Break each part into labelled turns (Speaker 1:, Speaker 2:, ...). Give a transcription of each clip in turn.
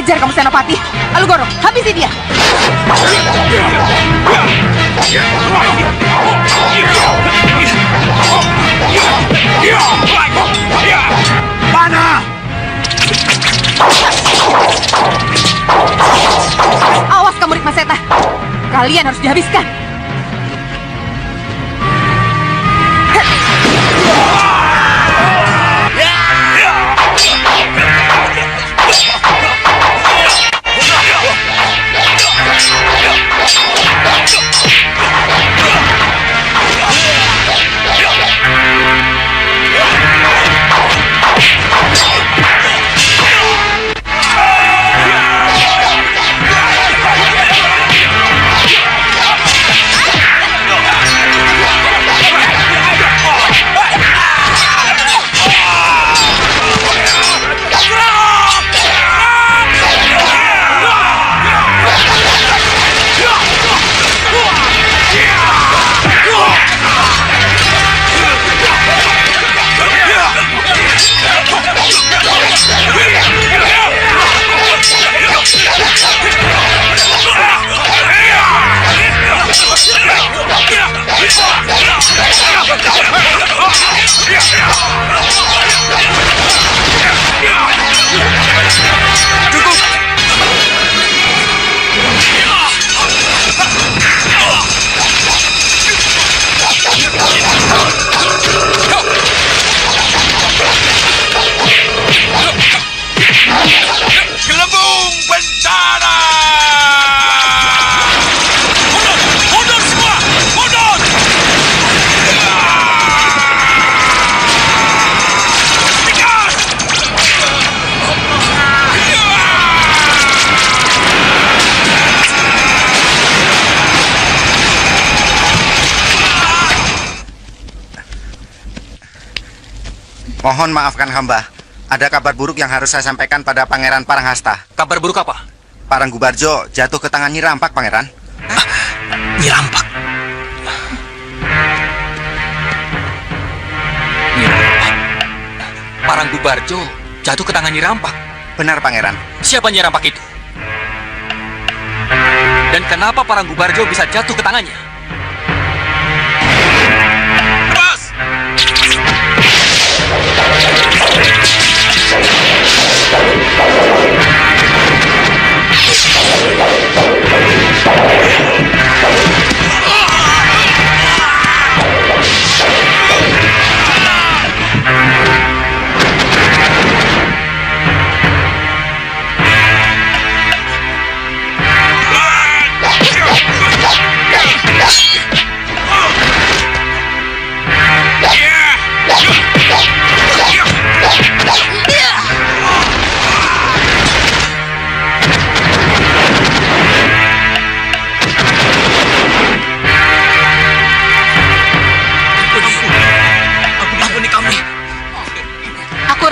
Speaker 1: ajar kamu Senopati. Alugoro, habisi dia.
Speaker 2: Mana?
Speaker 1: Awas kamu Rikmaseta. Kalian harus dihabiskan.
Speaker 3: Gelembung bencana! Mundur semua! Mundur! Tikas!
Speaker 4: Mohon maafkan hamba. Ada kabar buruk yang harus saya sampaikan pada Pangeran Paranghasta.
Speaker 5: Kabar buruk apa?
Speaker 4: Paranggubarjo jatuh ke tangan Nyi Rampak, Pangeran.
Speaker 5: Nyi Rampak. Nyi Rampak. Paranggubarjo jatuh ke tangan Nyi Rampak.
Speaker 4: Benar, Pangeran.
Speaker 5: Siapa Nyi Rampak itu? Dan kenapa Paranggubarjo bisa jatuh ke tangannya?
Speaker 3: Lepas!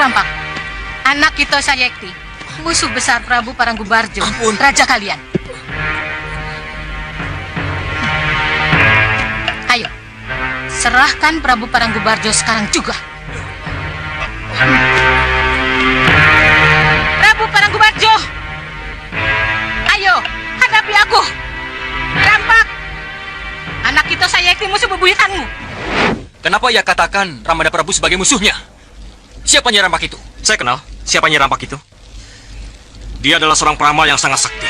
Speaker 1: Rampak, anak kita Sayekti, musuh besar Prabu Paranggubarjo, raja kalian. Ayo, serahkan Prabu Paranggubarjo sekarang juga. Prabu Paranggubarjo, ayo hadapi aku. Rampak, anak kita Sayekti musuh bebuyutanmu.
Speaker 5: Kenapa ia katakan Ramada Prabu sebagai musuhnya? Siapa Nyi Rampak itu?
Speaker 6: Saya kenal siapa Nyi Rampak itu. Dia adalah seorang peramal yang sangat sakti.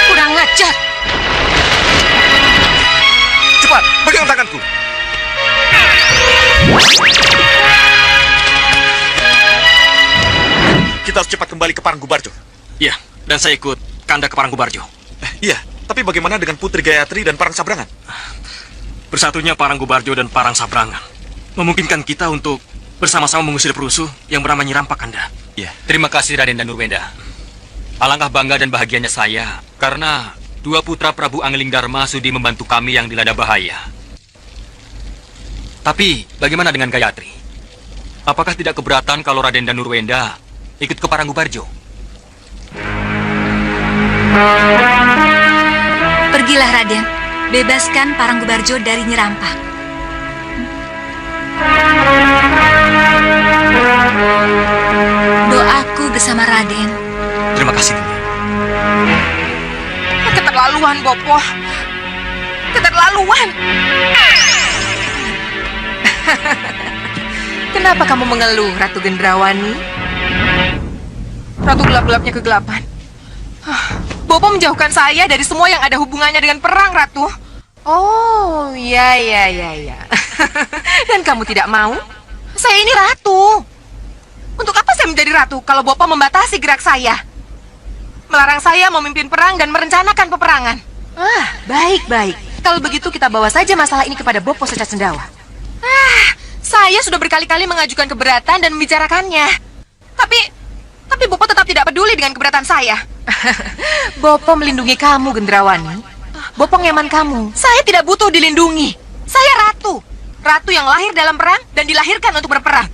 Speaker 1: Kurang ajar.
Speaker 6: Cepat, pegang tanganku. Kita harus cepat kembali ke Paranggubarjo. Iya, dan saya ikut Kanda ke Paranggubarjo. Iya, tapi bagaimana dengan Putri Gayatri dan Parang Sabrangan? Bersatunya Paranggubarjo dan Parang Sabrangan memungkinkan kita untuk bersama-sama mengusir perusuh yang bernama Nyi Rampak, Kanda.
Speaker 5: Iya. Terima kasih Raden Danurwenda. Alangkah bangga dan bahagianya saya karena dua putra Prabu Angling Dharma sudi membantu kami yang dilanda bahaya. Tapi bagaimana dengan Gayatri? Apakah tidak keberatan kalau Raden dan Nurwenda ikut ke Paranggubarjo?
Speaker 7: Pergilah Raden, bebaskan Paranggubarjo dari Nyerampak. Doaku bersama Raden.
Speaker 5: Terima kasih, Dinda.
Speaker 1: Keterlaluan, Bopo. Keterlaluan. Kenapa kamu mengeluh, Ratu Gendrawani? Ratu gelap-gelapnya kegelapan. Bopo menjauhkan saya dari semua yang ada hubungannya dengan perang, Ratu. Oh, ya. Dan kamu tidak mau? Saya ini ratu. Untuk apa saya menjadi ratu kalau Bopo membatasi gerak saya? Melarang saya memimpin perang dan merencanakan peperangan. Baik. Kalau begitu kita bawa saja masalah ini kepada Bopo Socacendawa. Saya sudah berkali-kali mengajukan keberatan dan membicarakannya. Tapi Bopo tetap tidak peduli dengan keberatan saya. Bopo melindungi kamu, Gendrawani. Bopo ngeman kamu. Saya tidak butuh dilindungi. Saya ratu. Ratu yang lahir dalam perang dan dilahirkan untuk berperang.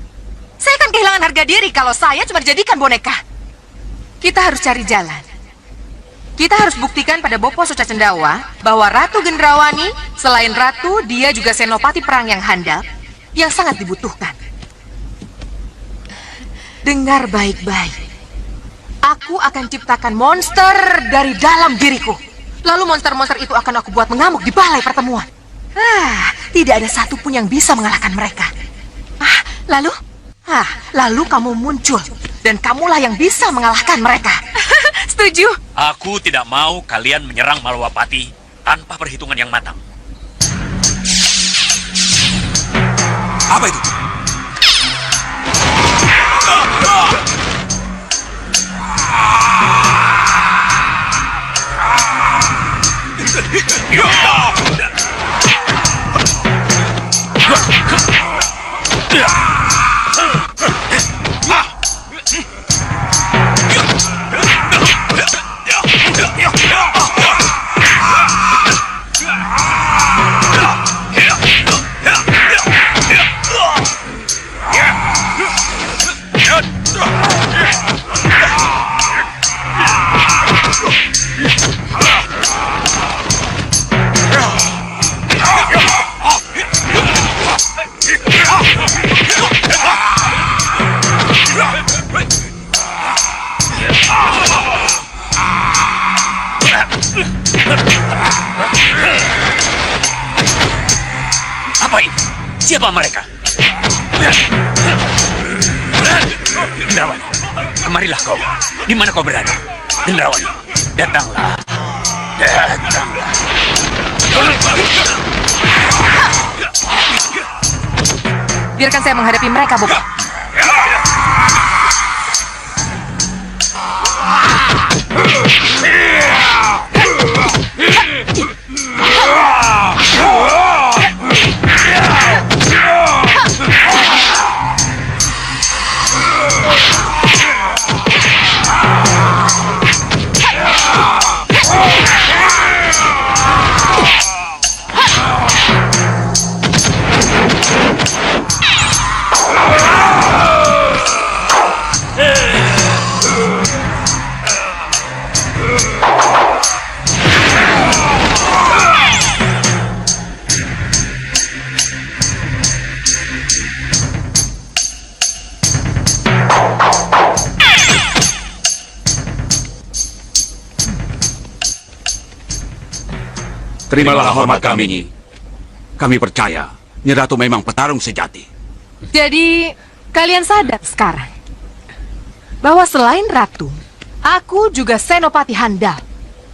Speaker 1: Saya akan kehilangan harga diri kalau saya cuma dijadikan boneka. Kita harus cari jalan. Kita harus buktikan pada Bopo Socacendawa bahwa Ratu Gendrawani, selain ratu, dia juga senopati perang yang handal, yang sangat dibutuhkan. Dengar baik-baik. Aku akan ciptakan monster dari dalam diriku. Lalu monster-monster itu akan aku buat mengamuk di balai pertemuan. Tidak ada satupun yang bisa mengalahkan mereka. Lalu kamu muncul. Dan kamulah yang bisa mengalahkan mereka. Setuju?
Speaker 3: Aku tidak mau kalian menyerang Malwapati tanpa perhitungan yang matang.
Speaker 2: Apa itu?
Speaker 3: Apa ini? Siapa mereka? Gendrawani, kemarilah kau. Di mana kau berada? Gendrawani, datanglah.
Speaker 1: Biarkan saya menghadapi mereka, Bopo.
Speaker 2: Terimalah hormat kami, Nyi. Kami percaya Nyi Ratu memang petarung sejati.
Speaker 1: Jadi, kalian sadar sekarang bahwa selain ratu, aku juga senopati handal.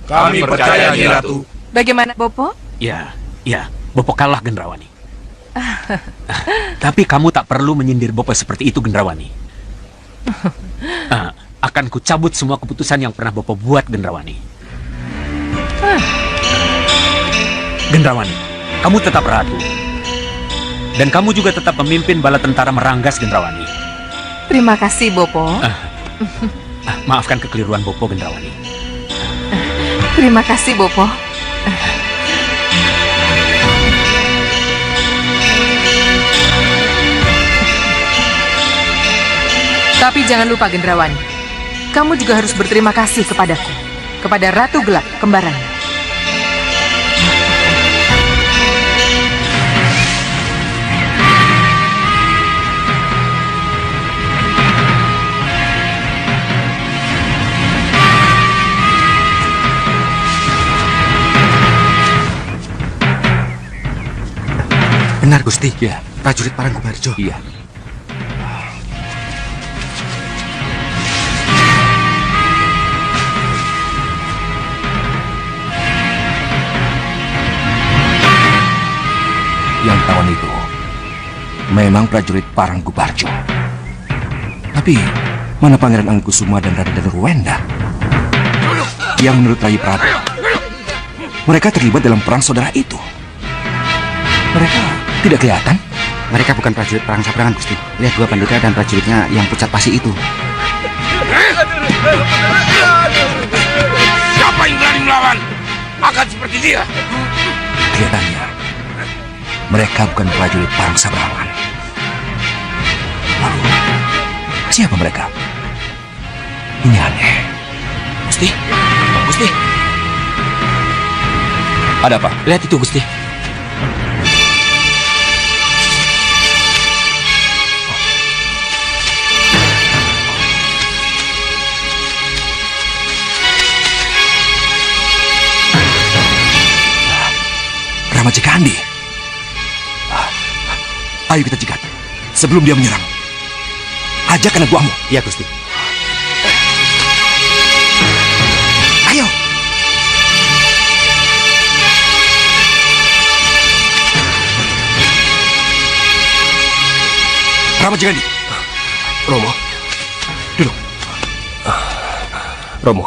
Speaker 2: Kami percaya, Nyi Ratu.
Speaker 1: Bagaimana, Bopo?
Speaker 8: Ya, Bopo kalah, Gendrawani. Tapi kamu tak perlu menyindir Bopo seperti itu, Gendrawani. Akan kucabut semua keputusan yang pernah Bopo buat, Gendrawani. Gendrawani, kamu tetap ratu. Dan kamu juga tetap memimpin bala tentara Meranggas, Gendrawani.
Speaker 1: Terima kasih, Bopo.
Speaker 8: Maafkan kekeliruan Bopo, Gendrawani.
Speaker 1: Terima kasih, Bopo. Tapi jangan lupa, Gendrawani. Kamu juga harus berterima kasih kepadaku. Kepada Ratu Gelap, kembarannya.
Speaker 4: Benar, Gusti.
Speaker 2: Ya.
Speaker 4: Prajurit Paranggubarjo.
Speaker 2: Iya. Yang tahun itu memang prajurit Paranggubarjo. Tapi mana Pangeran Angkusuma dan Raden Danurwenda? Yang menurut Rai Prabu, mereka terlibat dalam perang saudara itu. Mereka tidak kelihatan.
Speaker 4: Mereka bukan prajurit perang sabrangan, Gusti. Lihat dua penduduk dan prajuritnya yang pucat pasi itu.
Speaker 2: Siapa yang berani melawan? Akan seperti dia. Kelihatannya mereka bukan prajurit perang sabrangan. Lalu siapa mereka? Ini aneh.
Speaker 5: Gusti, Gusti.
Speaker 2: Ada apa?
Speaker 5: Lihat itu, Gusti.
Speaker 2: Rama Cikandi. Ayo kita cegat sebelum dia menyerang. Ajak anak buahmu.
Speaker 4: Iya, Gusti.
Speaker 2: Ayo. Rama Cikandi.
Speaker 6: Romo.
Speaker 2: Duduk.
Speaker 6: Romo.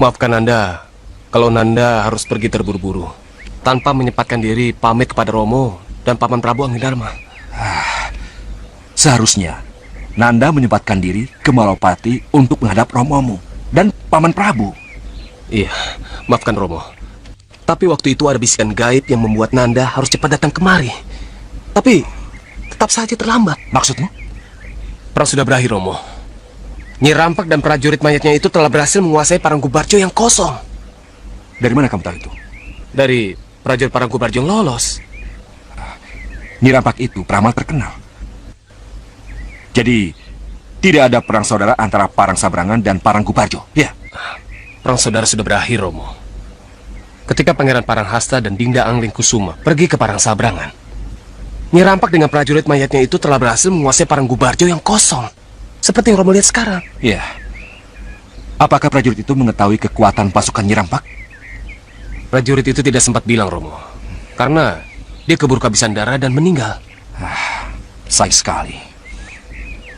Speaker 6: Maafkan Nanda kalau Nanda harus pergi terburu-buru tanpa menyempatkan diri pamit kepada Romo dan Paman Prabu Anggidharma.
Speaker 2: Seharusnya Nanda menyempatkan diri ke Malopati untuk menghadap Romomu dan Paman Prabu.
Speaker 6: Iya, maafkan Romo. Tapi waktu itu ada bisikan gaib yang membuat Nanda harus cepat datang kemari. Tapi tetap saja terlambat.
Speaker 2: Maksudmu?
Speaker 6: Perang sudah berakhir, Romo. Nyi Rampak dan prajurit mayatnya itu telah berhasil menguasai Paranggubarjo yang kosong.
Speaker 2: Dari mana kamu tahu itu?
Speaker 6: Dari prajurit Paranggubarjo yang lolos.
Speaker 2: Nyi Rampak itu peramal terkenal. Jadi, tidak ada perang saudara antara Parang Sabrangan dan Paranggubarjo, ya?
Speaker 6: Perang saudara sudah berakhir, Romo. Ketika Pangeran Paranghasta dan Dinda Angling Kusuma pergi ke Parang Sabrangan, Nyi Rampak dengan prajurit mayatnya itu telah berhasil menguasai Paranggubarjo yang kosong. Seperti yang Romo lihat sekarang.
Speaker 2: Iya. Apakah prajurit itu mengetahui kekuatan pasukan Nyi Rampak?
Speaker 6: Prajurit itu tidak sempat bilang, Romo. Karena dia keburu kehabisan darah dan meninggal.
Speaker 2: Sayang sekali.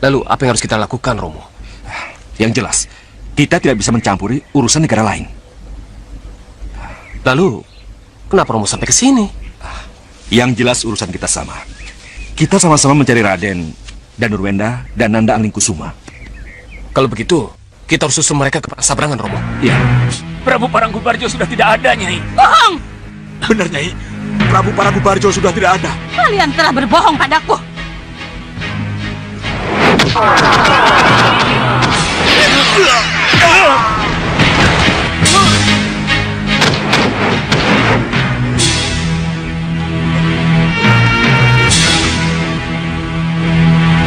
Speaker 6: Lalu, apa yang harus kita lakukan, Romo?
Speaker 2: Yang jelas, kita tidak bisa mencampuri urusan negara lain.
Speaker 6: Lalu, kenapa Romo sampai ke sini?
Speaker 2: Yang jelas urusan kita sama. Kita sama-sama mencari Raden Danurwenda dan Nanda Angling Kusuma.
Speaker 6: Kalau begitu, kita harus susul mereka ke Parang Sabrangan, Romo.
Speaker 2: Iya.
Speaker 5: Prabu Paranggubarjo sudah tidak ada, Nyai.
Speaker 7: Bohong!
Speaker 2: Benar, Nyai. Prabu Paranggubarjo sudah tidak ada.
Speaker 7: Kalian telah berbohong padaku.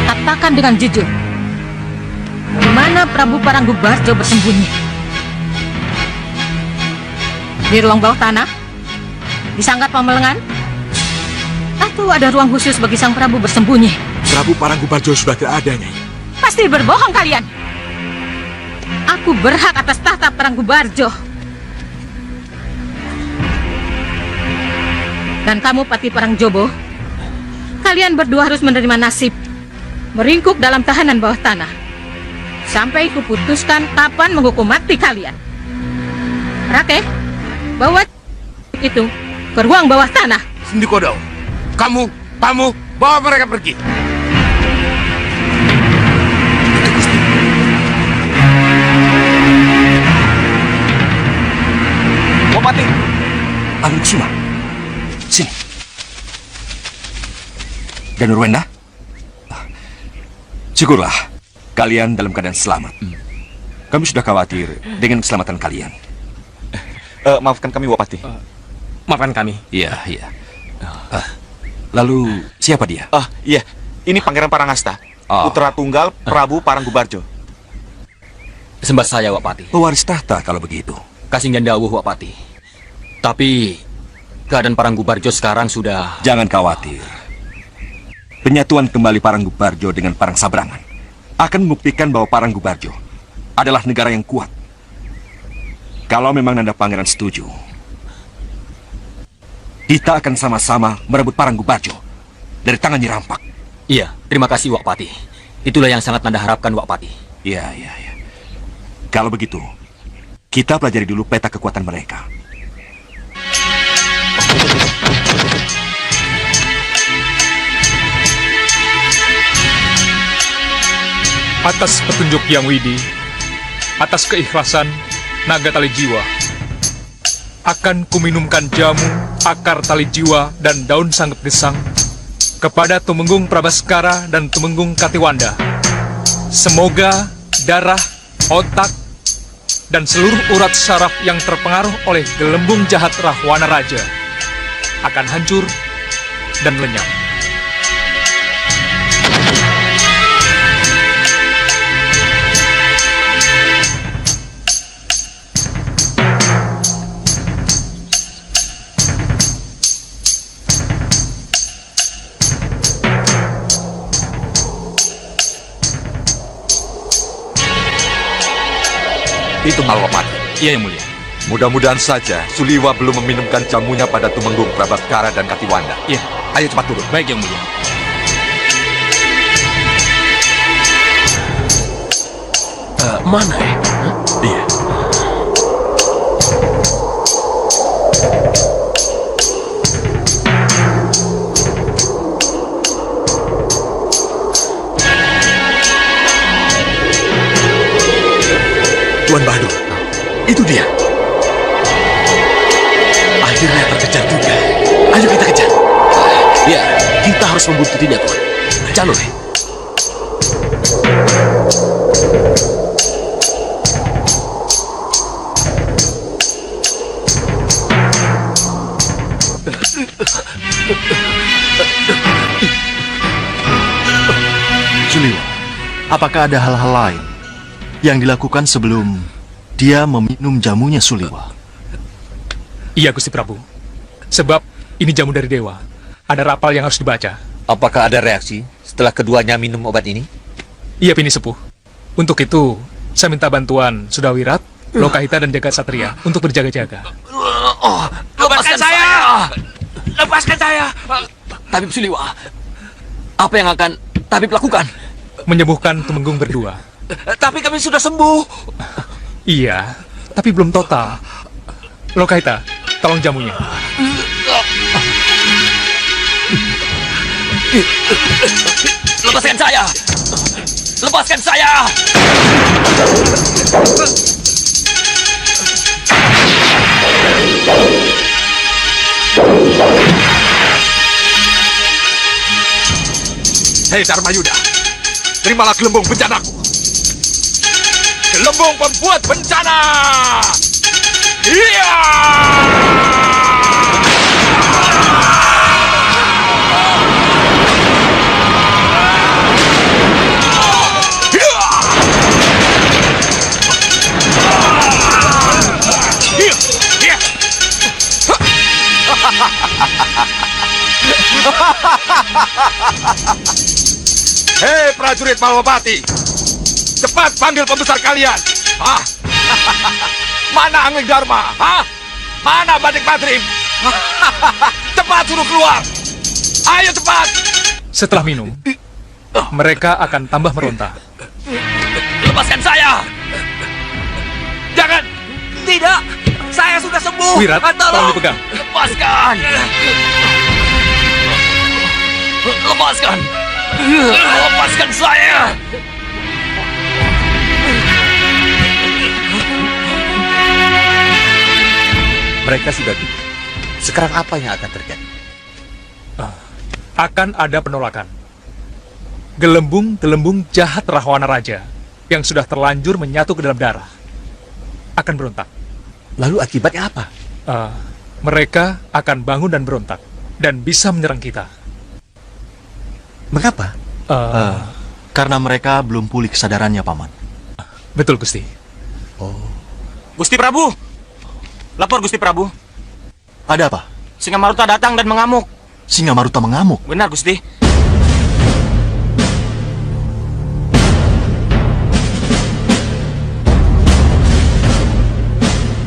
Speaker 7: Katakan dengan jujur, di mana Prabu Paranggubarjo bersembunyi? Di ruang bawah tanah? Di Sanggar Pamelengan? Atau ada ruang khusus bagi sang Prabu bersembunyi?
Speaker 2: Prabu Paranggubarjo sudah tidak ada, Nyai.
Speaker 7: Pasti berbohong kalian. Aku berhak atas tahta Paranggubarjo. Dan kamu Pati Parangjobo, kalian berdua harus menerima nasib meringkuk dalam tahanan bawah tanah sampai kuputuskan kapan menghukum mati kalian. Rake, bawa itu ke ruang bawah tanah.
Speaker 2: Sendikodau, kamu bawa mereka pergi.
Speaker 6: Bupati,
Speaker 2: Angling Kusuma, sini. Danurwenda, Syukurlah, kalian dalam keadaan selamat. Kami sudah khawatir dengan keselamatan kalian.
Speaker 6: Maafkan kami, Wapati.
Speaker 5: Maafkan kami.
Speaker 2: Iya, iya. Lalu, siapa dia?
Speaker 6: Iya. Ini Pangeran Paranghasta, putra tunggal Prabu Paranggubarjo.
Speaker 5: Sembah saya, Wapati.
Speaker 2: Pewaris tahta kalau begitu.
Speaker 5: Kasinggan dawuh, Wapati. Tapi keadaan Paranggubarjo sekarang sudah...
Speaker 2: Jangan khawatir. Penyatuan kembali Paranggubarjo dengan Parang Sabrangan akan membuktikan bahwa Paranggubarjo adalah negara yang kuat. Kalau memang Nanda Pangeran setuju, kita akan sama-sama merebut Paranggubarjo dari tangan Nyi Rampak.
Speaker 5: Iya, terima kasih, Wapati. Itulah yang sangat Nanda harapkan, Wapati.
Speaker 2: Iya, iya, iya. Kalau begitu, kita pelajari dulu peta kekuatan mereka.
Speaker 9: Atas petunjuk Yang Widi, atas keikhlasan naga tali jiwa, akan kuminumkan jamu, akar tali jiwa, dan daun sanggep gesang kepada Tumenggung Prabaskara dan Tumenggung Katiwanda. Semoga darah, otak, dan seluruh urat saraf yang terpengaruh oleh gelembung jahat Rahwana Raja akan hancur dan lenyap.
Speaker 10: Itu Malwapati.
Speaker 5: Iya, Yang Mulia.
Speaker 10: Mudah-mudahan saja Suliwa belum meminumkan jamunya pada Tumenggung Prabaskara dan Katiwanda.
Speaker 5: Iya.
Speaker 10: Ayo cepat turun.
Speaker 5: Baik, Yang Mulia.
Speaker 10: Mana ya? Iya. Tuan Bahadur, itu dia. Akhirnya terkejar juga. Ayo kita kejar. Ya, kita harus membuntutinya, Tuan. Jalur.
Speaker 11: Suliwa, apakah ada hal-hal lain yang dilakukan sebelum dia meminum jamunya Suliwa?
Speaker 9: Iya, Gusti Prabu. Sebab ini jamu dari dewa. Ada rapal yang harus dibaca.
Speaker 12: Apakah ada reaksi setelah keduanya minum obat ini?
Speaker 9: Iya, Pini Sepuh. Untuk itu, saya minta bantuan Sudawirat, Lokahita, dan Jagat Satria untuk berjaga-jaga.
Speaker 5: Lepaskan saya! Lepaskan saya! Tabib Suliwa, apa yang akan Tabib lakukan?
Speaker 9: Menyembuhkan Tumenggung berdua.
Speaker 5: Tapi kami sudah sembuh.
Speaker 9: Iya, tapi belum total. Lokahita, tolong jamunya.
Speaker 5: Lepaskan saya! Lepaskan saya!
Speaker 10: Hei Dharma Yuda, terimalah gelembung bencanaku. Gelembung pembuat bencana. Iya. Hei prajurit Malwapati, cepat panggil pembesar kalian. Hah? Mana Angling Dharma? Hah? Mana Badik Patrim? Cepat suruh keluar. Ayo cepat.
Speaker 9: Setelah minum, mereka akan tambah meronta.
Speaker 5: Lepaskan saya! Jangan! Tidak! Saya sudah sembuh!
Speaker 9: Wirat, tolong dipegang.
Speaker 5: Lepaskan! Lepaskan! Lepaskan saya!
Speaker 12: Mereka sudah di. Sekarang apa yang akan terjadi?
Speaker 9: Akan ada penolakan. Gelembung-gelembung jahat Rahwana Raja yang sudah terlanjur menyatu ke dalam darah akan berontak.
Speaker 12: Lalu akibatnya apa?
Speaker 9: Mereka akan bangun dan berontak dan bisa menyerang kita.
Speaker 12: Mengapa?
Speaker 11: Karena mereka belum pulih kesadarannya, Paman.
Speaker 9: Betul, Gusti.
Speaker 6: Gusti Prabu! Lapor, Gusti Prabu.
Speaker 11: Ada apa?
Speaker 6: Singa Maruta datang dan mengamuk.
Speaker 11: Singa Maruta mengamuk?
Speaker 6: Benar, Gusti.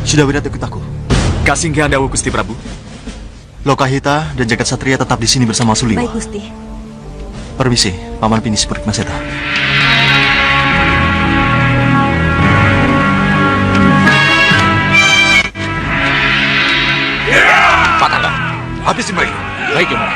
Speaker 11: Sudah berat ikut aku.
Speaker 6: Kasih Dawu, Gusti Prabu.
Speaker 11: Lokahita dan Jagat Satria tetap di sini bersama Suliwa.
Speaker 13: Baik, Gusti.
Speaker 11: Permisi, Paman Pinisi Purikmaseta.
Speaker 10: Patangga, habisi mereka.
Speaker 8: Baik, Yomara.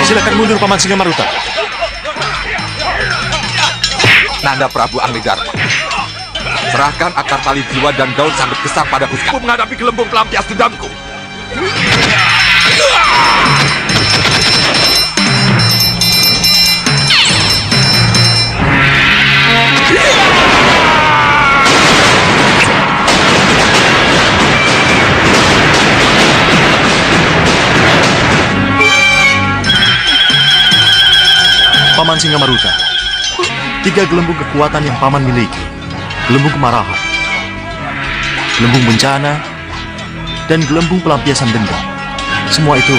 Speaker 11: Silakan mundur, Paman Singa Maruta.
Speaker 10: Nanda Prabu Anggegdarma, serahkan akar tali jiwa dan daun sambut besar padaku sekarang. Aku menghadapi gelembung pelampias dendamku.
Speaker 11: Paman Singa Maruta, 3 gelembung kekuatan yang Paman miliki. Gelembung kemarahan, gelembung bencana, dan gelembung pelampiasan dendam. Semua itu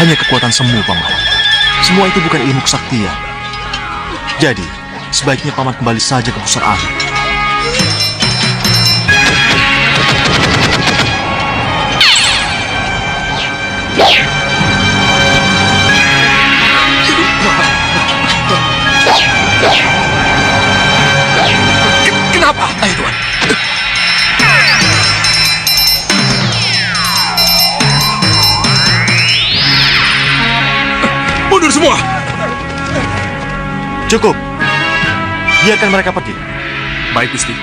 Speaker 11: hanya kekuatan semu, Paman. Semua itu bukan ilmu kesaktian. Jadi, sebaiknya Paman kembali saja ke pusar angin.
Speaker 10: Kenapa? Ayo, Tuan.
Speaker 6: Mundur semua!
Speaker 11: Cukup. Biarkan mereka pergi.
Speaker 8: Baik, Gusti.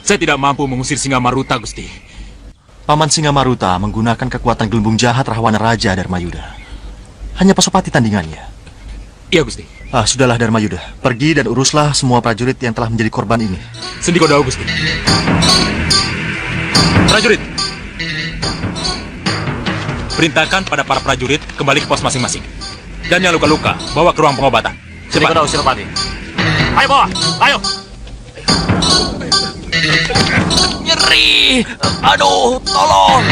Speaker 8: Saya tidak mampu mengusir Singa Maruta, Gusti.
Speaker 11: Paman Singa Maruta menggunakan kekuatan gelembung jahat Rahwana Raja Dharmayuda. Hanya Pasopati tandingannya.
Speaker 8: Iya, Gusti.
Speaker 11: Sudahlah Dharmayuda. Pergi dan uruslah semua prajurit yang telah menjadi korban ini.
Speaker 8: Sendiko Dawu, Gusti. Prajurit, perintahkan pada para prajurit kembali ke pos masing-masing. Dan yang luka-luka, bawa ke ruang pengobatan.
Speaker 6: Sendiko Dawu, Senopati. Ayo bawa, ayo! Nyeri! Aduh, tolong!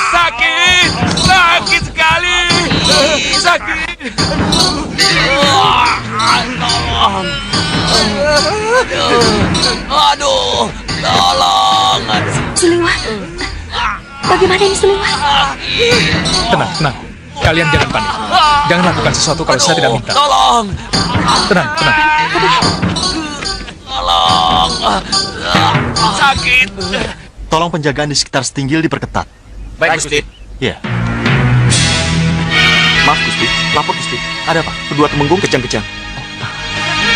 Speaker 6: Sakit! Sakit sekali! Sakit! Tolong! Aduh, tolong!
Speaker 13: Suliwa, bagaimana ini Suliwa?
Speaker 9: Tenang, tenang. Kalian jangan panik. Jangan lakukan sesuatu kalau saya tidak minta.
Speaker 6: Tolong!
Speaker 9: Tenang, tenang.
Speaker 6: Tolong! Sakit!
Speaker 11: Tolong penjagaan di sekitar Stinggil diperketat.
Speaker 6: Baik, Gusti.
Speaker 11: Ya.
Speaker 6: Maaf, Gusti. Lapor, Gusti.
Speaker 11: Ada apa?
Speaker 6: Kedua temenggung kejang-kejang.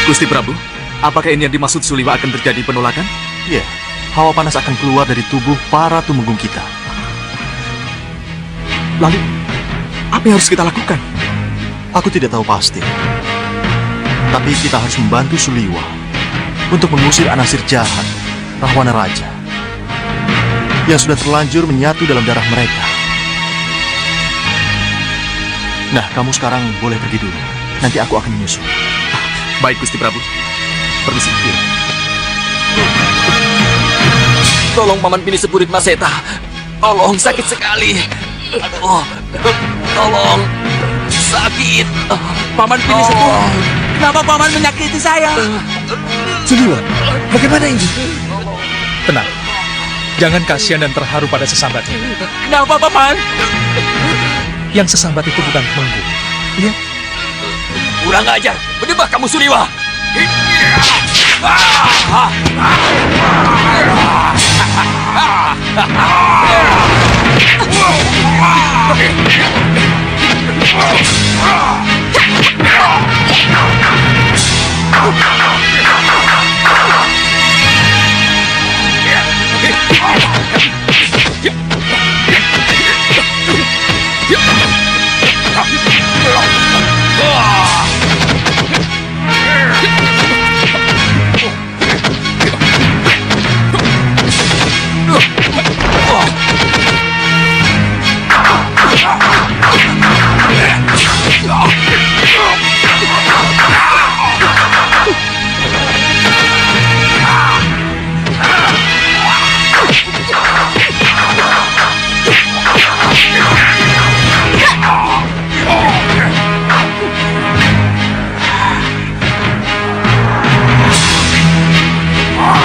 Speaker 6: Gusti Prabu, apakah ini yang dimaksud Suliwa akan terjadi penolakan?
Speaker 11: Ya. Hawa panas akan keluar dari tubuh para tumenggung kita.
Speaker 6: Lalu, apa yang harus kita lakukan?
Speaker 11: Aku tidak tahu pasti. Tapi kita harus membantu Suliwa untuk mengusir anasir jahat Rahwana Raja yang sudah terlanjur menyatu dalam darah mereka. Nah, kamu sekarang boleh pergi dulu. Nanti aku akan menyusul.
Speaker 6: Baik, Gusti Prabu. Permisi. Tolong Paman Pinisi Purikmaseta. Tolong, sakit sekali. Aduh. Tolong.
Speaker 5: sakit. Paman pilih semua. Kenapa paman menyakiti saya?
Speaker 2: Suliwa, bagaimana ini?
Speaker 9: Tenang. Jangan kasihan dan terharu pada sesambatnya.
Speaker 5: Kenapa paman?
Speaker 9: Yang sesambat itu bukan temenggu. Iya.
Speaker 5: Kurang ajar. Berdebah kamu Suliwa.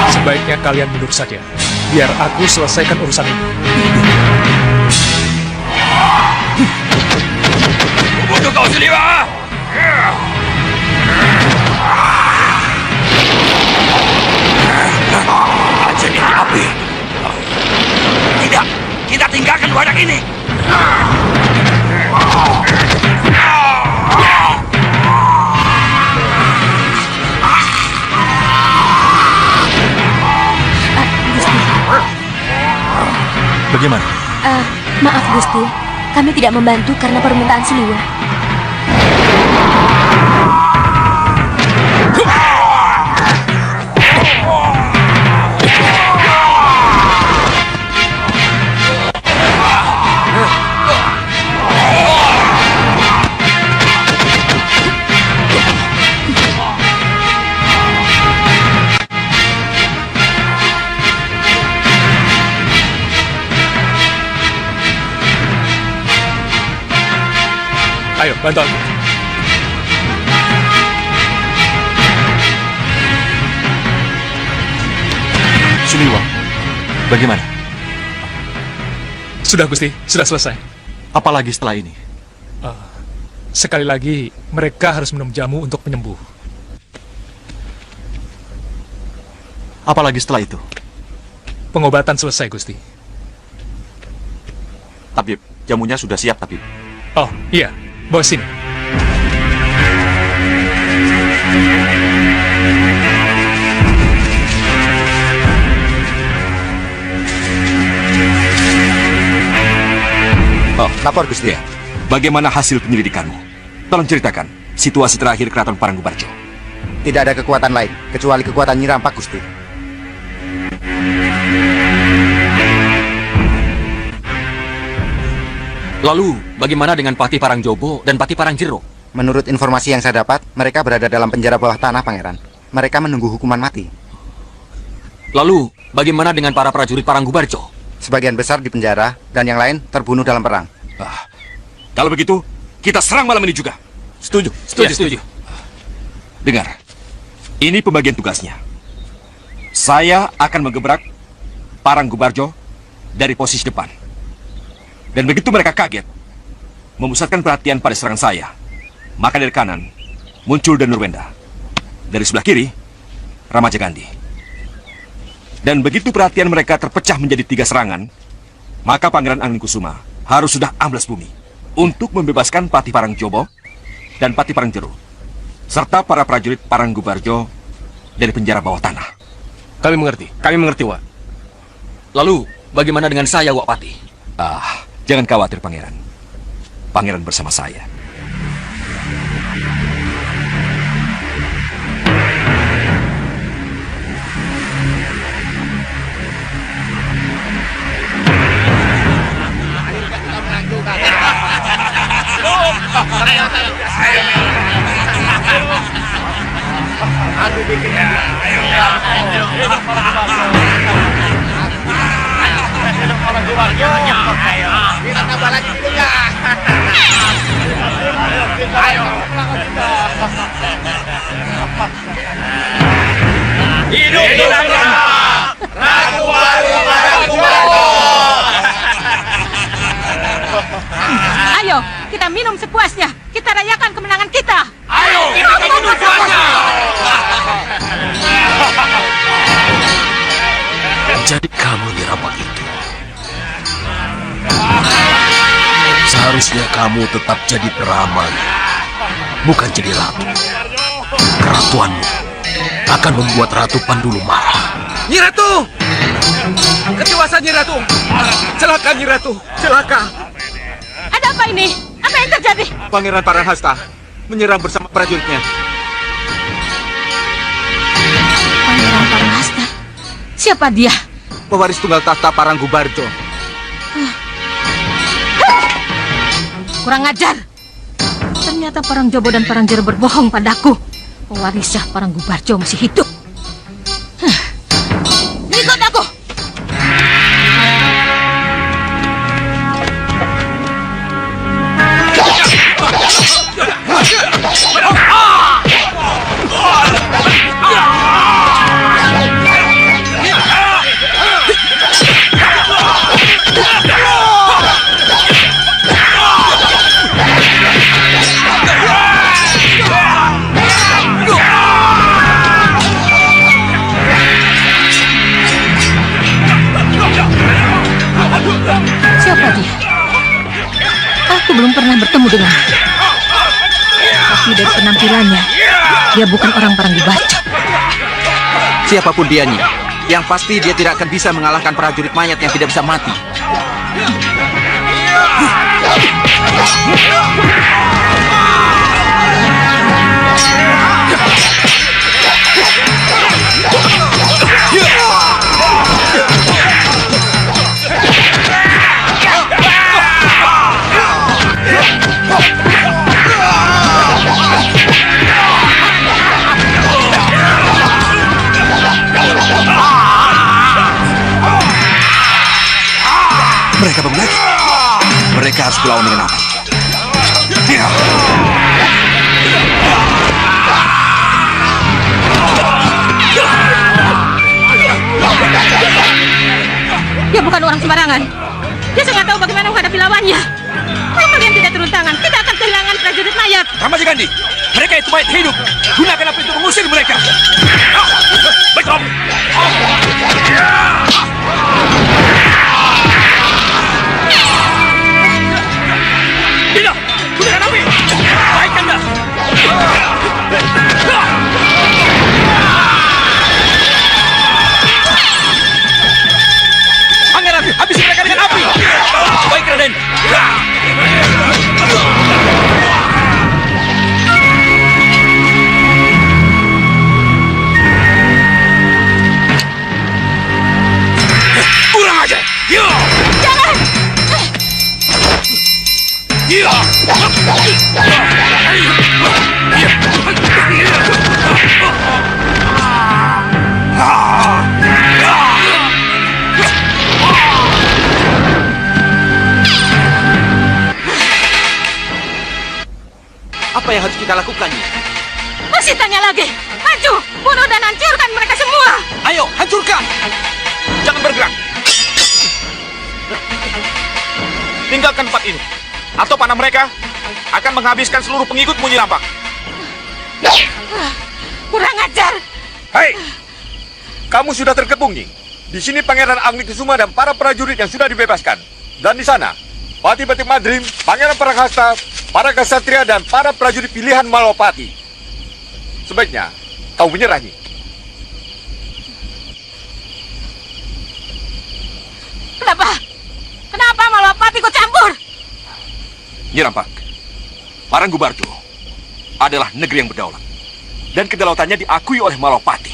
Speaker 9: Sebaiknya kalian mundur saja. Biar aku selesaikan urusan ini.
Speaker 5: Bunuh kau Suliwa! Ajen ini api. Tidak, kita tinggalkan wadah ini.
Speaker 11: Bagaimana?
Speaker 13: Maaf Gusti, kami tidak membantu karena permintaan Suliwa.
Speaker 9: Ayo, bantu aku.
Speaker 11: Suliwa, bagaimana?
Speaker 9: Sudah, Gusti. Sudah selesai.
Speaker 11: Apalagi setelah ini?
Speaker 9: Sekali lagi, mereka harus minum jamu untuk penyembuh.
Speaker 11: Apalagi setelah itu?
Speaker 9: Pengobatan selesai, Gusti.
Speaker 11: Tabib, jamunya sudah siap, Tabib.
Speaker 9: Oh, iya. Bawa sini.
Speaker 2: Oh, lapor Gusti. Ya. Bagaimana hasil penyelidikanmu? Tolong ceritakan situasi terakhir Keraton Paranggubarjo.
Speaker 4: Tidak ada kekuatan lain, kecuali kekuatan Nyi Rampak, Gusti.
Speaker 5: Lalu, bagaimana dengan Pati Parangjobo dan Pati Parangjero?
Speaker 4: Menurut informasi yang saya dapat, mereka berada dalam penjara bawah tanah, Pangeran. Mereka menunggu hukuman mati.
Speaker 5: Lalu, bagaimana dengan para prajurit Paranggubarjo?
Speaker 4: Sebagian besar di penjara, dan yang lain terbunuh dalam perang.
Speaker 2: Kalau begitu, kita serang malam ini juga.
Speaker 5: Setuju.
Speaker 2: Dengar, ini pembagian tugasnya. Saya akan menggebrak Paranggubarjo dari posisi depan. Dan begitu mereka kaget, memusatkan perhatian pada serangan saya, maka dari kanan muncul Danurwenda. Dari sebelah kiri, Ramaja Gandhi. Dan begitu perhatian mereka terpecah menjadi 3 serangan, maka Pangeran Angin Kusuma harus sudah amblas bumi untuk membebaskan Pati Parangjobo dan Pati Parangjero, serta para prajurit Paranggubarjo dari penjara bawah tanah.
Speaker 5: Kami mengerti, Wak. Lalu, bagaimana dengan saya, Wak Pati?
Speaker 2: Jangan khawatir, Pangeran. Pangeran bersama saya.
Speaker 10: Aduh, bikin ya. Ayo. Kita tambah lagi juga. Ayo. Hidup Duranga! Ratu baru, Ratu baru!
Speaker 7: Ayo, kita minum sepuasnya. Kita rayakan kemenangan kita.
Speaker 10: Ayo, kita minum sepuasnya!
Speaker 14: Jadi kamu Nirapak itu. Seharusnya kamu tetap jadi peramal, bukan jadi ratu. Keratuanmu akan membuat Ratu Pandulu marah.
Speaker 10: Nyi Ratu! Kedewasa Nyi Ratu! Celaka Nyi Ratu! Celaka!
Speaker 7: Ada apa ini? Apa yang terjadi?
Speaker 10: Pangeran Paranghasta menyerang bersama prajuritnya.
Speaker 7: Pangeran Paranghasta? Siapa dia?
Speaker 10: Pewaris tunggal tahta Paranggubarjo.
Speaker 7: Kurang ajar. Ternyata Parang Jobo dan Parang Jero berbohong padaku. Pewarisnya Paranggubarjo masih hidup. Ikut aku. Siapa dia? Aku belum pernah bertemu dengannya. Tapi dari penampilannya, dia bukan orang Paranggubarjo.
Speaker 4: Siapapun dianya, yang pasti dia tidak akan bisa mengalahkan prajurit mayat yang tidak bisa mati.
Speaker 2: Mereka bangun lagi. Mereka harus kulawan dengan apa?
Speaker 7: Dia bukan orang sembarangan. Dia sangat tahu bagaimana menghadapi lawannya. Kalau kalian tidak turun tangan, kita akan kehilangan prajurit mayat.
Speaker 2: Ramaji Gandhi, mereka itu mayat hidup. Gunakan api untuk mengusir mereka.
Speaker 3: Baiklah. Tidak, gunakan api. Baik, Kanda.
Speaker 2: Pangeran, habisi mereka dengan api. Baik, Raden.
Speaker 3: Kurang aja.
Speaker 7: Jangan!
Speaker 4: Apa yang harus kita lakukan?
Speaker 7: Masih tanya lagi. Maju, bunuh dan hancurkan mereka semua.
Speaker 4: Ayo, hancurkan!
Speaker 10: Jangan bergerak. Tinggalkan tempat ini, atau panah mereka akan menghabiskan seluruh pengikutmu, Nyi Rampak.
Speaker 7: Kurang ajar.
Speaker 10: Hei, kamu sudah terkepung, Nyi. Di sini Pangeran Agnikusuma dan para prajurit yang sudah dibebaskan. Dan di sana, Pati Batik Madrim, Pangeran Paranghasta, para kesatria dan para prajurit pilihan Malwapati. Sebaiknya kau menyerah, Nyi.
Speaker 7: Kenapa? Kenapa Malwapati ikut campur?
Speaker 2: Nyi Rampak, Paranggubarjo adalah negeri yang berdaulat dan kedaulatannya diakui oleh Malwapati.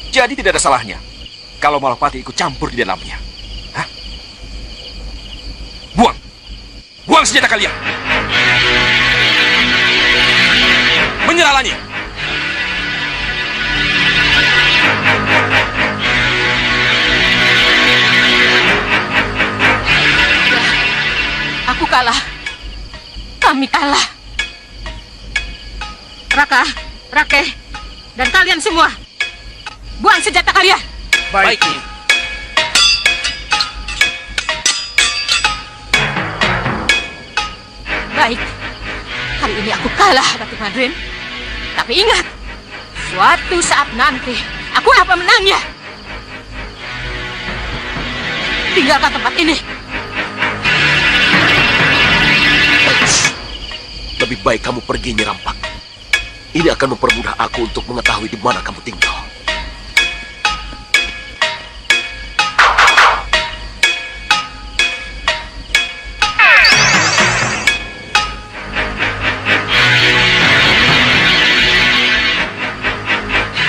Speaker 2: Jadi tidak ada salahnya kalau Malwapati ikut campur di dalamnya. Hah? Buang! Buang senjata kalian! Menyerahlah, Nyi!
Speaker 7: Aku kalah. Kami kalah. Raka, Rake, dan kalian semua, buang senjata kalian.
Speaker 6: Baik.
Speaker 7: Baik, kali ini aku kalah, Ratu Madrim. Tapi ingat, suatu saat nanti, aku akan menangnya. Tinggalkan tempat ini.
Speaker 14: Lebih baik kamu pergi, Nyi Rampak. Ini akan mempermudah aku untuk mengetahui di mana kamu tinggal.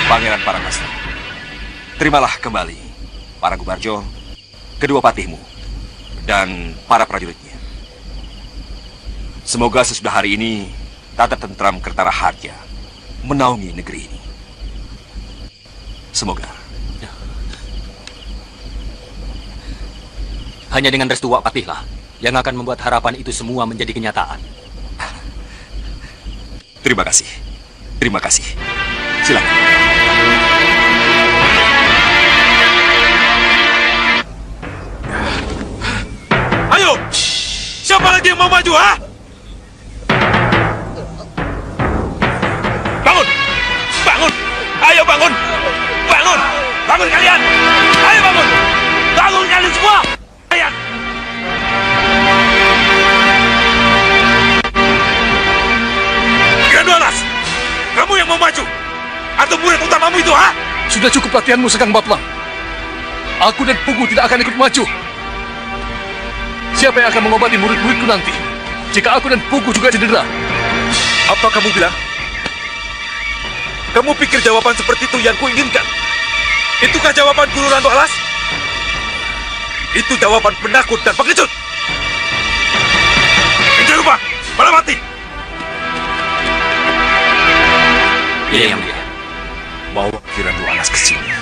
Speaker 2: Pangeran Parangkasta, terimalah kembali para Gubarjo, kedua patihmu, dan para prajuritnya. Semoga sesudah hari ini tata tentram Kertaraharja menaungi negeri ini. Semoga.
Speaker 5: Hanya dengan restu Wak Patihlah yang akan membuat harapan itu semua menjadi kenyataan.
Speaker 2: Terima kasih. Terima kasih. Silakan.
Speaker 10: Ayo! Siapa lagi yang mau maju, ha? Bangun! Bangun! Ayo bangun! Bangun! Bangun kalian! Ayo bangun! Bangun kalian semua! Kalian! Grandualas! Kamu yang mau maju? Atau murid utamamu itu, ha?
Speaker 11: Sudah cukup latihanmu, Sekang Baplang. Aku dan Pugu tidak akan ikut maju. Siapa yang akan mengobati murid-muridku nanti jika aku dan Pugu juga cedera?
Speaker 10: Apa kamu bilang? Kamu pikir jawaban seperti itu yang kuinginkan? Itukah jawaban Guru Randu Alas? Itu jawaban penakut dan pengecut. Menjaga malah mati.
Speaker 5: Iya, Yang Mulia.
Speaker 10: Bawa Randu Alas ke sini.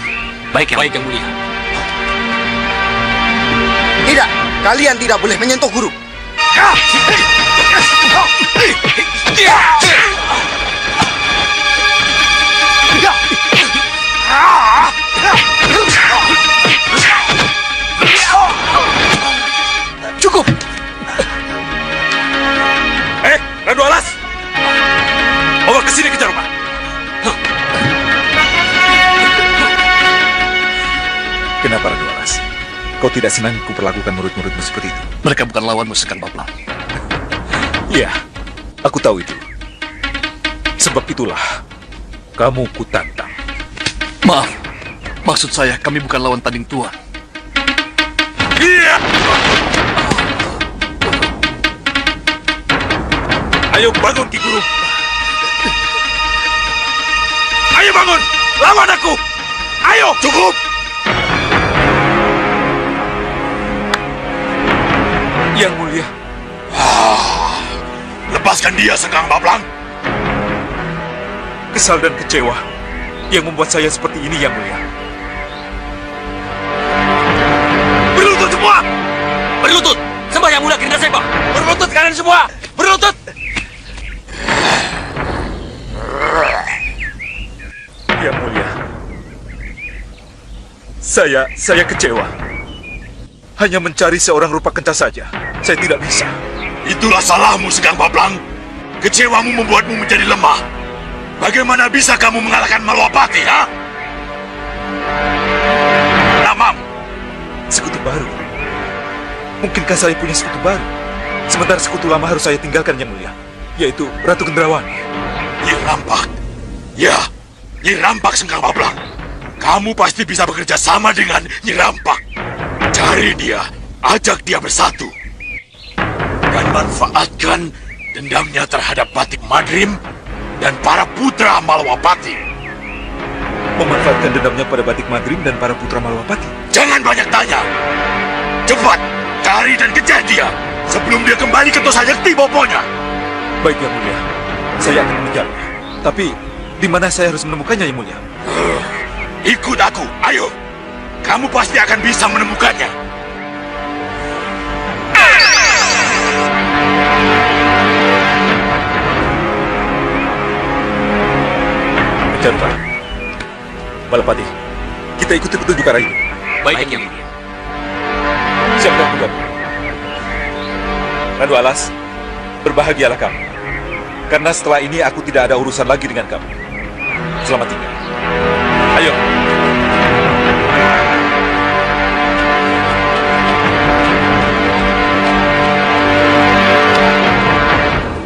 Speaker 5: Baik, Yang Mulia.
Speaker 4: Tidak, kalian tidak boleh menyentuh guru.
Speaker 11: Cukup.
Speaker 10: Randu Alas, bawa ke sini ke Jarupa. Kenapa Randu Alas? Kau tidak senang ku perlakukan murid-muridmu seperti itu?
Speaker 14: Mereka bukan lawanmu, Sekang Baplang.
Speaker 10: Iya, aku tahu itu. Sebab itulah kamu kutantang.
Speaker 11: Maaf, maksud saya kami bukan lawan tanding Tuan.
Speaker 10: Iya! Ayo bangun, Ki Guru. Ayo bangun, lawan aku. Ayo, cukup. Yang Mulia. Lepaskan dia, Sekang Baplang. Kesal dan kecewa yang membuat saya seperti ini, Yang Mulia. Berlutut semua!
Speaker 5: Berlutut! Sembah Yang Mulia Gerinda Seba!
Speaker 10: Berlutut kalian semua! Berlutut! Yang Mulia, saya kecewa. Hanya mencari seorang rupa kenca saja. Saya tidak bisa. Itulah salahmu, Sekang Baplang. Kecewamu membuatmu menjadi lemah. Bagaimana bisa kamu mengalahkan Malwapati, ha? Namamu? Sekutu baru. Mungkinkah saya punya sekutu baru? Sementara sekutu lama harus saya tinggalkan, Yang Mulia. Yaitu Ratu Gendrawani. Nyi Rampak. Ya, Nyi Rampak, Sekang Baplang. Kamu pasti bisa bekerja sama dengan Nyi Rampak. Cari dia, ajak dia bersatu. Dan manfaatkan dendamnya terhadap Batik Madrim dan para putra Malwapati. Memanfaatkan dendamnya pada Batik Madrim dan para putra Malwapati? Jangan banyak tanya. Cepat, cari dan kejar dia sebelum dia kembali ke Tosa Yakti boponya. Baik, Yang Mulia. Saya akan mengejarnya. Tapi, di mana saya harus menemukannya, Yang Mulia? Ikut aku, ayo. Kamu pasti akan bisa menemukannya. Darurat. Balapati, kita ikuti petunjuk arah itu.
Speaker 5: Baik, Yang Mulia.
Speaker 10: Siap dan bukan. Randu Alas, berbahagialah kamu. Karena setelah ini aku tidak ada urusan lagi dengan kamu. Selamat tinggal. Ayo.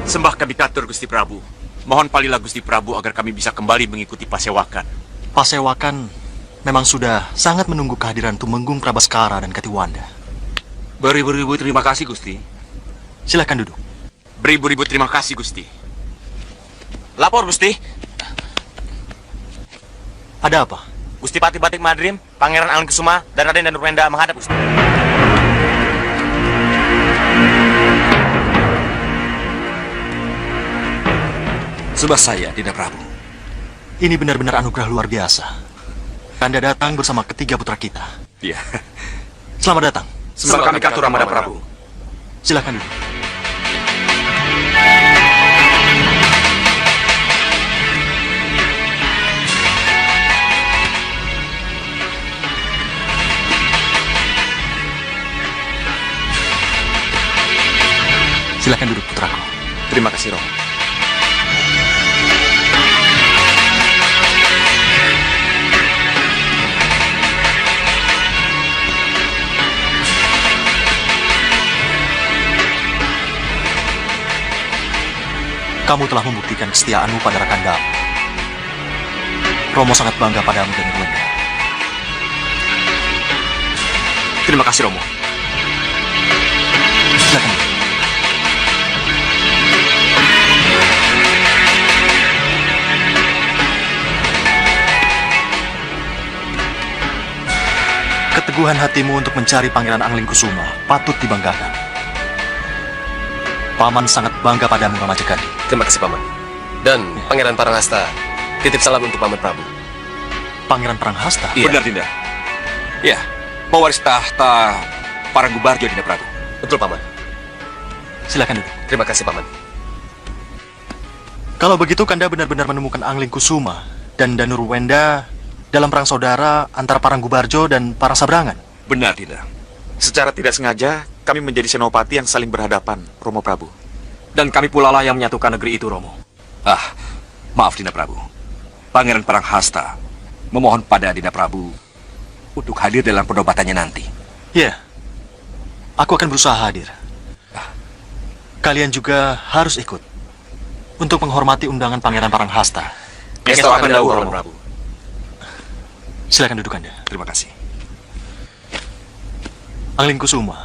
Speaker 3: Sembah kami katur Gusti Prabu. Mohon palilah Gusti Prabu agar kami bisa kembali mengikuti pasewakan.
Speaker 11: Pasewakan memang sudah sangat menunggu kehadiran Tumenggung Prabaskara dan Katiwanda.
Speaker 2: Beribu-ribu terima kasih, Gusti.
Speaker 11: Silakan duduk.
Speaker 3: Beribu-ribu terima kasih, Gusti. Lapor, Gusti.
Speaker 11: Ada apa?
Speaker 4: Gusti Pati Batik Madrim, Pangeran Alengkusuma, dan Raden Danurwenda menghadap, Gusti.
Speaker 2: Sembah saya, Dinda Prabu.
Speaker 11: Ini benar-benar anugerah luar biasa. Anda datang bersama ketiga putra kita.
Speaker 2: Iya.
Speaker 11: Selamat datang.
Speaker 10: Sembah kami katur Ramada Prabu.
Speaker 11: Silakan duduk. Silakan duduk, putraku.
Speaker 10: Terima kasih, Romo.
Speaker 11: Kamu telah membuktikan kesetiaanmu pada Rakandamu. Romo sangat bangga padamu dan Wenda.
Speaker 3: Terima kasih, Romo.
Speaker 11: Silakan. Keteguhan hatimu untuk mencari Pangeran Anglingkusuma patut dibanggakan. Paman sangat bangga padamu, Ramajegani.
Speaker 14: Terima kasih, Paman. Dan Pangeran Paranghasta, titip salam untuk Paman Prabu.
Speaker 11: Pangeran Paranghasta?
Speaker 2: Iya. Benar, Dinda. Iya, pewaris tahta Paranggubarjo, Dinda Prabu.
Speaker 14: Betul, Paman.
Speaker 11: Silakan duduk.
Speaker 14: Terima kasih, Paman.
Speaker 11: Kalau begitu, Kanda benar-benar menemukan Anglingkusuma dan Danurwenda dalam perang saudara antara Paranggubarjo dan Parasabrangan.
Speaker 2: Benar, Dinda.
Speaker 10: Secara tidak sengaja, kami menjadi senopati yang saling berhadapan, Romo Prabu.
Speaker 6: Dan kami pula lah yang menyatukan negeri itu, Romo.
Speaker 2: Maaf, Dinda Prabu. Pangeran Paranghasta memohon pada Dinda Prabu untuk hadir dalam penobatannya nanti.
Speaker 11: Ya, aku akan berusaha hadir. Kalian juga harus ikut untuk menghormati undangan Pangeran Paranghasta.
Speaker 14: Kesto akan dahulu, Romo Prabu.
Speaker 11: Silakan duduk, Anda.
Speaker 2: Terima kasih.
Speaker 11: Anglingkusuma,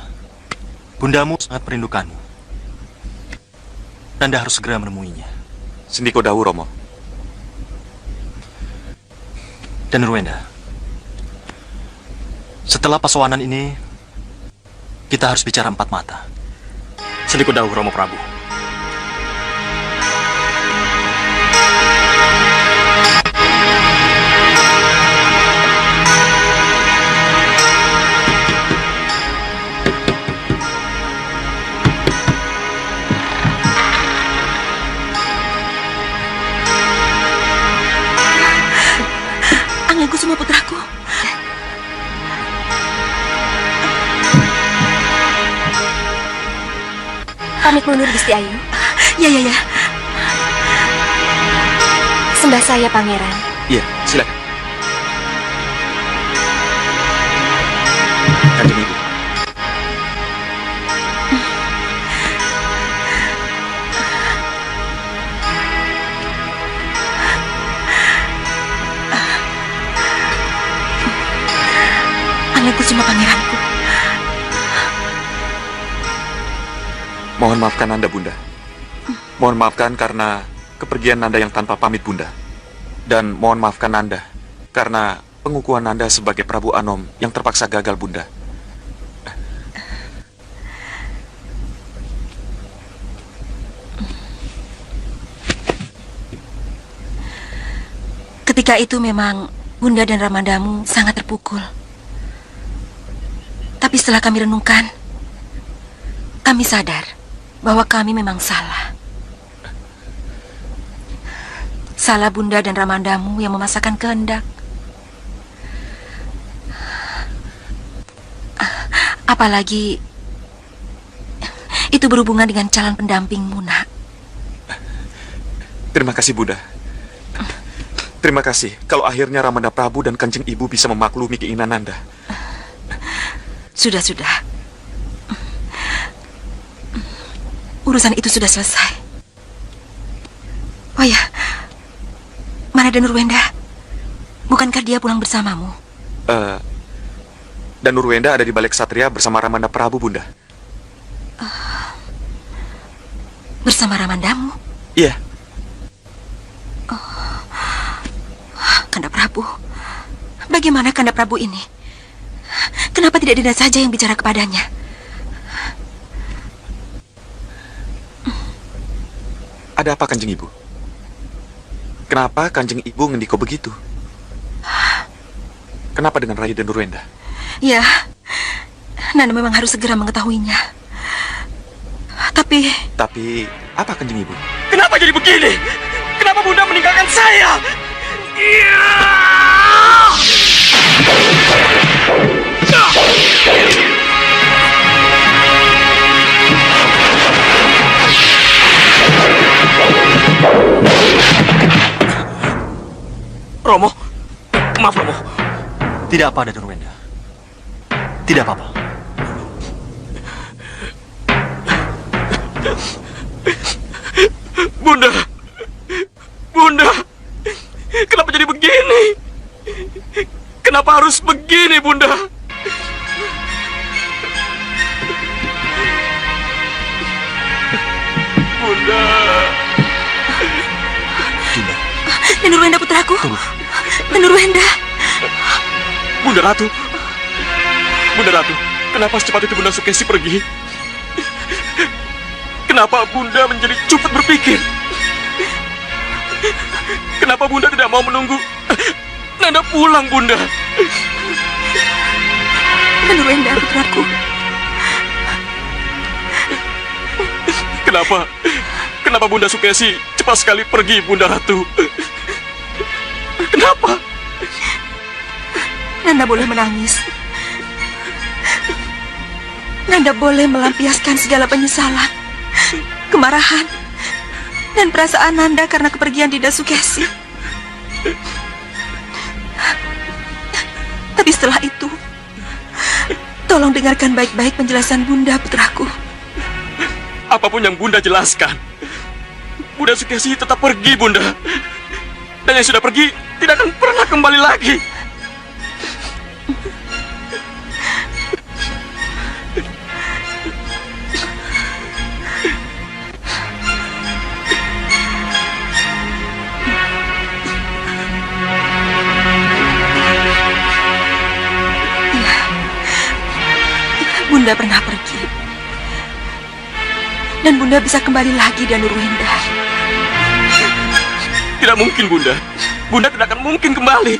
Speaker 11: bundamu sangat merindukanmu. Anda harus segera menemuinya.
Speaker 10: Sendiko dahu, Romo.
Speaker 11: Dan Nurwenda, setelah pasowanan ini, kita harus bicara empat mata.
Speaker 6: Sendiko dahulu, Romo Prabu.
Speaker 13: Anglingkusuma putraku. Pamit mundur, Gusti Ayu. Ya. Sembah saya, Pangeran.
Speaker 10: Iya, silakan. Kanjeng Ibu.
Speaker 13: Anglingkusuma pangeranku.
Speaker 10: Mohon maafkan Nanda, Bunda. Mohon maafkan karena kepergian Nanda yang tanpa pamit, Bunda. Dan mohon maafkan Nanda karena pengukuhan Nanda sebagai Prabu Anom yang terpaksa gagal, Bunda.
Speaker 13: Ketika itu memang Bunda dan Ramandamu sangat terpukul. Tapi setelah kami renungkan, kami sadar bahwa kami memang salah.
Speaker 1: Salah Bunda dan Ramandamu yang memaksakan kehendak. Apalagi itu berhubungan dengan calon pendampingmu, nak.
Speaker 6: Terima kasih, Bunda. Terima kasih kalau akhirnya Ramanda Prabu dan Kanjeng Ibu bisa memaklumi keinginan Nanda.
Speaker 1: Sudah. Urusan itu sudah selesai. Oh ya, mana Danurwenda? Bukankah dia pulang bersamamu?
Speaker 6: Dan Nurwenda ada di balik Satria bersama Ramanda Prabu, Bunda.
Speaker 1: Bersama Ramandamu?
Speaker 6: Iya.
Speaker 1: Kanda Prabu, bagaimana Kanda Prabu ini? Kenapa tidak Dinda saja yang bicara kepadanya?
Speaker 6: Ada apa, Kanjeng Ibu? Kenapa Kanjeng Ibu ngendiko begitu? Kenapa dengan Rai dan Nurwenda?
Speaker 1: Ya, Nanda memang harus segera mengetahuinya. Tapi
Speaker 6: apa, Kanjeng Ibu?
Speaker 5: Kenapa jadi begini? Kenapa Bunda meninggalkan saya?
Speaker 6: Romo, maaf Romo.
Speaker 11: Tidak apa, Danurwenda. Tidak apa-apa.
Speaker 5: Bunda, kenapa jadi begini? Kenapa harus begini, Bunda?
Speaker 1: Danurwenda putraku. Danurwenda.
Speaker 6: Bunda Ratu, kenapa secepat itu Bunda Sukesi pergi? Kenapa Bunda menjadi cepat berpikir? Kenapa Bunda tidak mau menunggu Nanda pulang, Bunda?
Speaker 1: Danurwenda putraku.
Speaker 6: Kenapa Bunda Sukesi cepat sekali pergi, Bunda Ratu? Kenapa?
Speaker 1: Nanda boleh menangis. Nanda boleh melampiaskan segala penyesalan, kemarahan, dan perasaan Nanda karena kepergian Dinda Sukesi. Tapi setelah itu, tolong dengarkan baik-baik penjelasan Bunda, putraku.
Speaker 6: Apapun yang Bunda jelaskan, Bunda Sukesi tetap pergi, Bunda. Dan yang sudah pergi tidak akan pernah kembali lagi.
Speaker 1: Bunda pernah pergi. Dan Bunda bisa kembali lagi, Danurwenda.
Speaker 6: Tidak mungkin, Bunda. Bunda tidak akan mungkin kembali.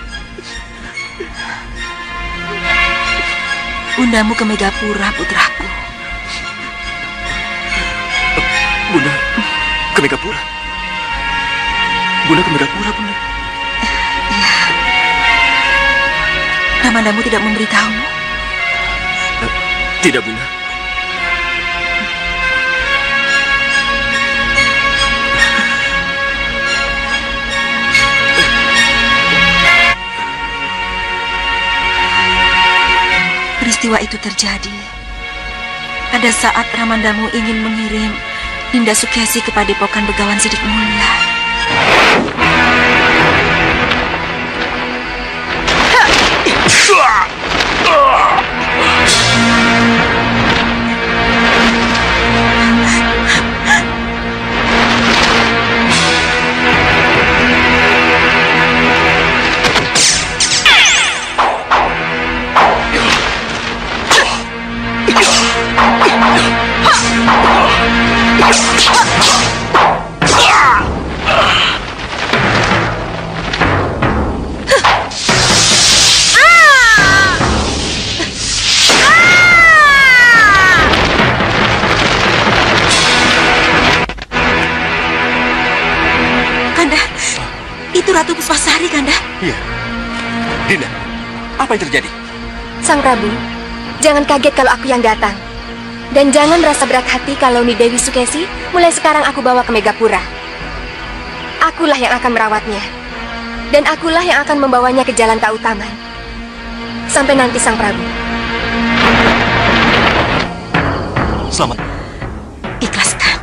Speaker 1: Bundamu ke Megapura, putraku.
Speaker 6: Bunda, ke Megapura? Bunda ke Megapura, Bunda?
Speaker 1: Iya. Ramandamu tidak memberitahumu?
Speaker 6: Tidak, Bunda.
Speaker 1: Peristiwa itu terjadi pada saat Ramandamu ingin mengirim Dinda Sukesi ke Padepokan Begawan Sidik Mulia.
Speaker 15: Ratu Puspasari, Kanda.
Speaker 2: Iya. Dinda, apa yang terjadi?
Speaker 13: Sang Prabu, jangan kaget kalau aku yang datang. Dan jangan merasa berat hati kalau Ni Dewi Sukesi mulai sekarang aku bawa ke Megapura. Akulah yang akan merawatnya. Dan akulah yang akan membawanya ke jalan Kautaman. Sampai nanti, Sang Prabu.
Speaker 11: Selamat.
Speaker 15: Ikhlaskan.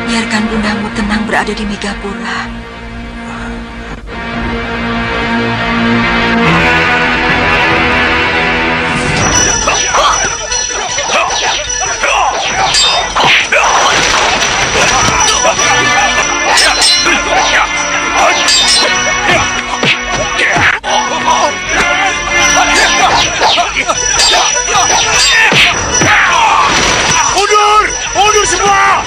Speaker 15: Biarkan bundamu tenang berada di Megapura.
Speaker 10: Mundur! Mundur semua!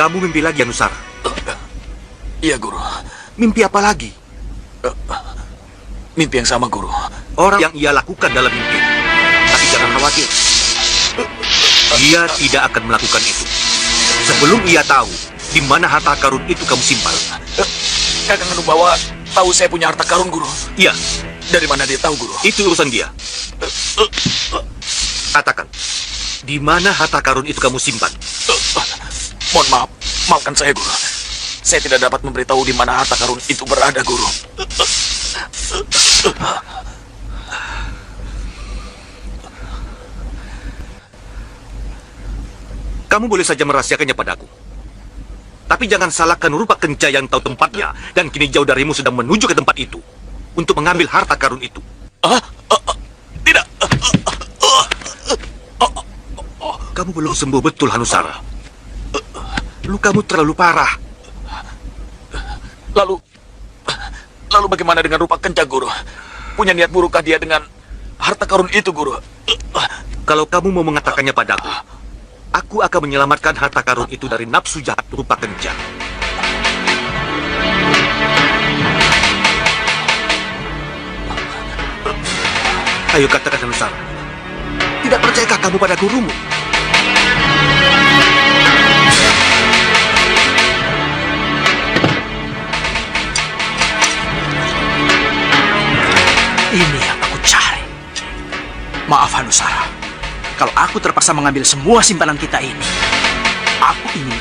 Speaker 3: Kamu mimpi lagi, Anusara?
Speaker 6: Iya, Guru.
Speaker 3: Mimpi apa lagi?
Speaker 6: Mimpi yang sama, Guru.
Speaker 3: Orang yang ia lakukan dalam mimpi. Tapi jangan khawatir. Dia tidak akan melakukan itu. Sebelum ia tahu di mana harta karun itu kamu simpan.
Speaker 6: Kakang Anubawa tahu saya punya harta karun, Guru.
Speaker 3: Iya.
Speaker 6: Dari mana dia tahu, Guru?
Speaker 3: Itu urusan dia. Katakan, di mana harta karun itu kamu simpan?
Speaker 6: Mohon maaf, maafkan saya, Guru. Saya tidak dapat memberitahu di mana harta karun itu berada, Guru.
Speaker 3: Kamu boleh saja merahasiakannya padaku. Tapi jangan salahkan Rupa Kenca yang tahu tempatnya dan kini jauh darimu sedang menuju ke tempat itu untuk mengambil harta karun itu.
Speaker 6: Tidak.
Speaker 3: Kamu belum sembuh betul, Hanusara. Lukamu terlalu parah.
Speaker 6: Lalu bagaimana dengan Rupa Kenca, Guru? Punya niat burukkah dia dengan harta karun itu, Guru?
Speaker 3: Kalau kamu mau mengatakannya padaku, aku akan menyelamatkan harta karun itu dari nafsu jahat Rupa Kenca. Ayo katakan, Hanusara. Tidak percayakah kamu pada gurumu?
Speaker 16: Ini yang aku cari. Maaf, Hanusara. Kalau aku terpaksa mengambil semua simpanan kita ini, aku ingin